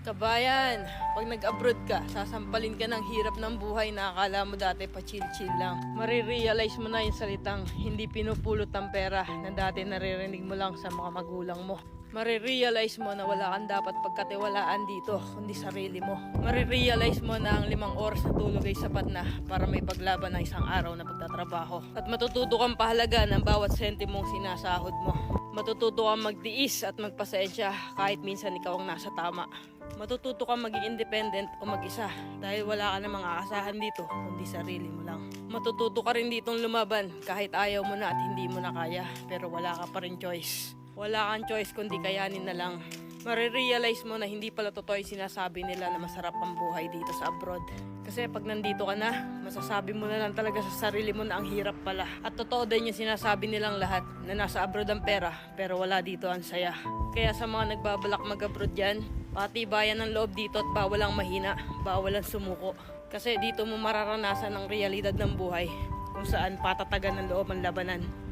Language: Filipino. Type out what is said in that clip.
Kabayan, pag nag-abroad ka, sasampalin ka ng hirap ng buhay na akala mo dati pa chill-chill lang. Marirealize mo na yung salitang hindi pinupulot ng pera na dati naririnig mo lang sa mga magulang mo. Marirealize mo na wala kang dapat pagkatiwalaan dito, kundi sarili mo. Marirealize mo na ang 5 oras na tulog ay sapat na para may paglaban ng isang araw na pagtatrabaho. At matututo kang pahalaga ng bawat sentimong sinasahod mo. Matututo kang magtiis at magpasensya kahit minsan ikaw ang nasa tama. Matututo kang maging independent o mag-isa dahil wala ka namang aasahan dito kundi sarili mo lang. Matututo ka rin ditong lumaban kahit ayaw mo na at hindi mo na kaya pero wala ka pa rin choice. Wala kang choice kundi kayanin na lang. Marirealize mo na hindi pala totoo yung sinasabi nila na masarap ang buhay dito sa abroad. Kasi pag nandito ka na, masasabi mo na lang talaga sa sarili mo na ang hirap pala. At totoo din yung sinasabi nilang lahat na nasa abroad ang pera pero wala dito ang saya. Kaya sa mga nagbabalak mag-abroad dyan, patibayan ng loob dito at bawal ang mahina, bawal ang sumuko. Kasi dito mo mararanasan ang realidad ng buhay kung saan patatagan ng loob ang labanan.